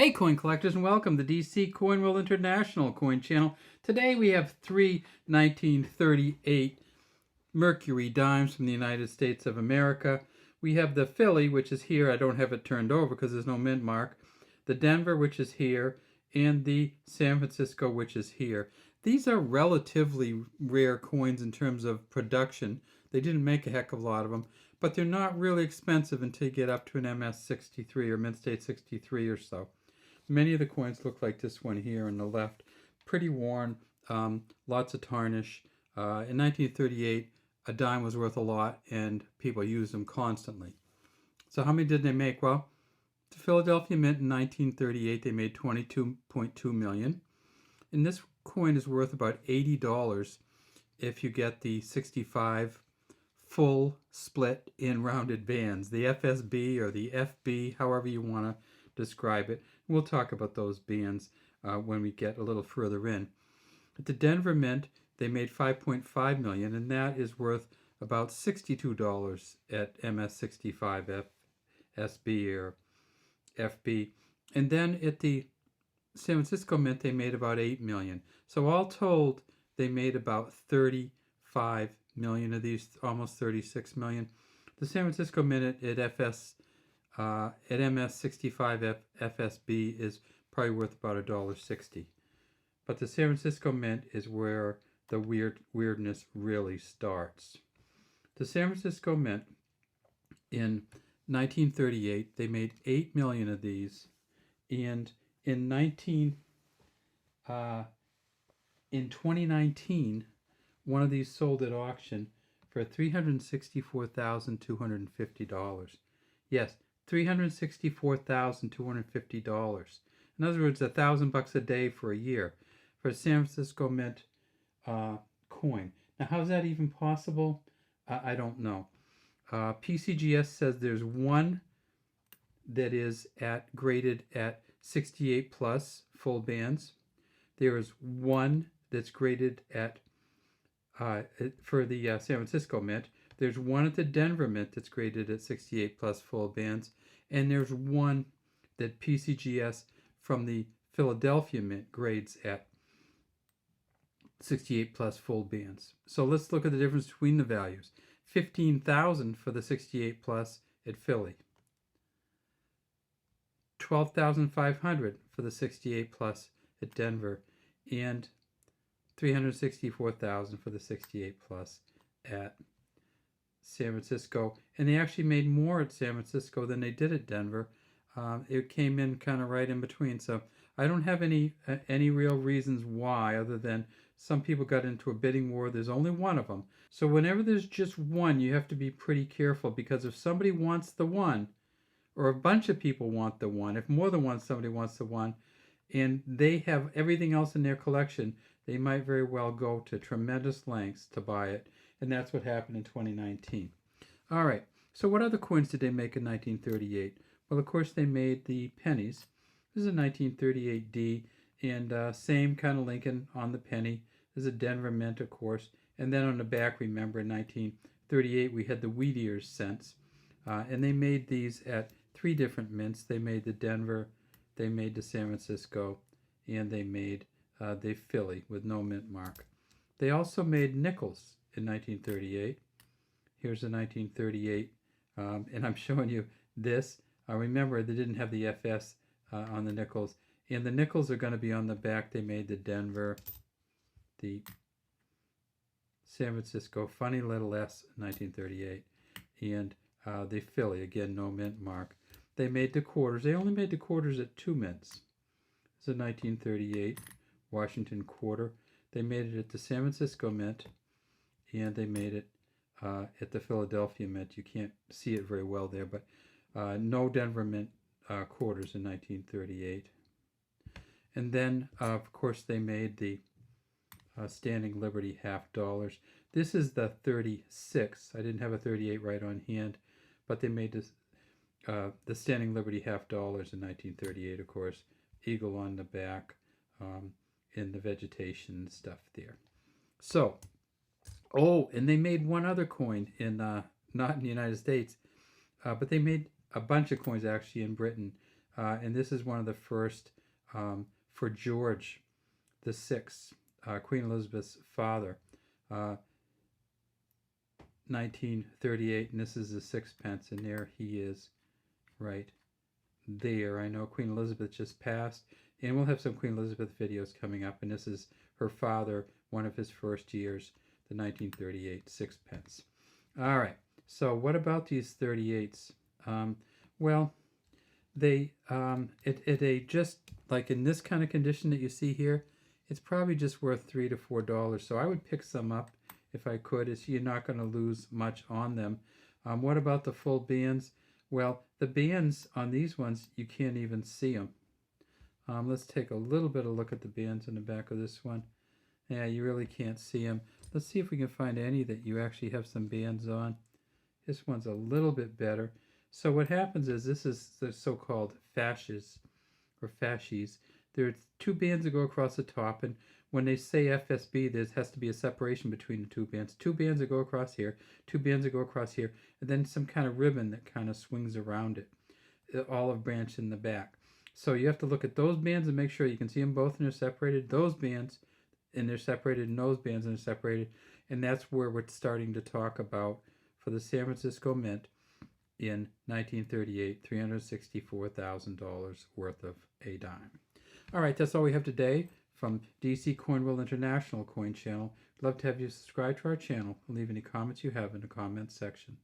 Hey coin collectors, and welcome to DC Coin World International Coin Channel. Today we have three 1938 Mercury dimes from the United States of America. We have the Philly, which is here. I don't have it turned over because there's no mint mark. The Denver, which is here, and the San Francisco, which is here. These are relatively rare coins in terms of production. They didn't make a heck of a lot of them, but they're not really expensive until you get up to an MS63 or Mint State 63 or so. Many of the coins look like this one here on the left. Pretty worn, lots of tarnish. In 1938, a dime was worth a lot, and people used them constantly. So how many did they make? Well, the Philadelphia Mint in 1938, they made 22.2 million. And this coin is worth about $80 if you get the 65 full split in rounded bands, the FSB or the FB, however you want to describe it. We'll talk about those bands when we get a little further in. At the Denver Mint, they made 5.5 million, and that is worth about $62 at MS65 SB or FB. And then at the San Francisco Mint, they made about 8 million. So all told, they made about 35 million of these, almost 36 million. The San Francisco Mint at MS65 FSB is probably worth about $1.60. But the San Francisco Mint is where the weirdness really starts. The San Francisco Mint in 1938, they made 8 million of these, and in 2019, one of these sold at auction for $364,250. Yes, $364,250. In other words, $1,000 a day for a year for a San Francisco Mint coin. Now, how's that even possible? I don't know. PCGS says there's one that is graded at 68 plus full bands. There is one that's graded at for the San Francisco Mint. There's one at the Denver Mint that's graded at 68 plus full bands, and there's one that PCGS from the Philadelphia Mint grades at 68 plus full bands. So let's look at the difference between the values. 15,000 for the 68 plus at Philly. 12,500 for the 68 plus at Denver, and 364,000 for the 68 plus at San Francisco. And they actually made more at San Francisco than they did at Denver. It came in kind of right in between. So I don't have any real reasons why, other than some people got into a bidding war. There's only one of them. So whenever there's just one, you have to be pretty careful, because if somebody wants the one, or a bunch of people want the one, if more than somebody wants the one, and they have everything else in their collection, they might very well go to tremendous lengths to buy it. And that's what happened in 2019. All right, so what other coins did they make in 1938? Well, of course, they made the pennies. This is a 1938D, and same kind of Lincoln on the penny. This is a Denver Mint, of course. And then on the back, remember, in 1938, we had the Wheat Ears cents. And they made these at 3 different mints. They made the Denver, they made the San Francisco, and they made the Philly with no mint mark. They also made nickels in 1938. Here's a 1938, and I'm showing you this. Remember, they didn't have the FS on the nickels, and the nickels are going to be on the back. They made the Denver, the San Francisco, funny little S, 1938, and the Philly, again, no mint mark. They made the quarters. They only made the quarters at 2 mints. It's a 1938 Washington quarter. They made it at the San Francisco Mint, and they made it at the Philadelphia Mint. You can't see it very well there, but no Denver Mint quarters in 1938. And then, of course, they made the Standing Liberty $50. This is the 36. I didn't have a 38 right on hand, but they made this, the Standing Liberty $50 in 1938, of course. Eagle on the back, in the vegetation stuff there. So, oh, and they made one other coin in, not in the United States, but they made a bunch of coins actually in Britain. And this is one of the first for George the Sixth, Queen Elizabeth's father, 1938, and this is a sixpence, and there he is, right there. I know Queen Elizabeth just passed, and we'll have some Queen Elizabeth videos coming up, and this is her father, one of his first years, the 1938 sixpence. All right, so what about these 38s? Well, they just like in this kind of condition that you see here, it's probably just worth $3 to $4. So I would pick some up if I could. It's, you're not going to lose much on them. What about the full bands? Well, the bands on these ones, you can't even see them. Let's take a little bit of look at the bands in the back of this one. Yeah, you really can't see them. Let's see if we can find any that you actually have some bands on. This one's a little bit better. So what happens is, this is the so-called fasces or fascies. There are two bands that go across the top, and when they say FSB, there has to be a separation between the two bands. Two bands that go across here, two bands that go across here, and then some kind of ribbon that kind of swings around it. The olive branch in the back. So you have to look at those bands and make sure you can see them both and they're separated. Those bands and they're separated, and those bands and they're separated. And that's where we're starting to talk about for the San Francisco Mint in 1938, $364,000 worth of a dime. All right, that's all we have today from DC Coinwell International Coin Channel. I'd love to have you subscribe to our channel and leave any comments you have in the comments section.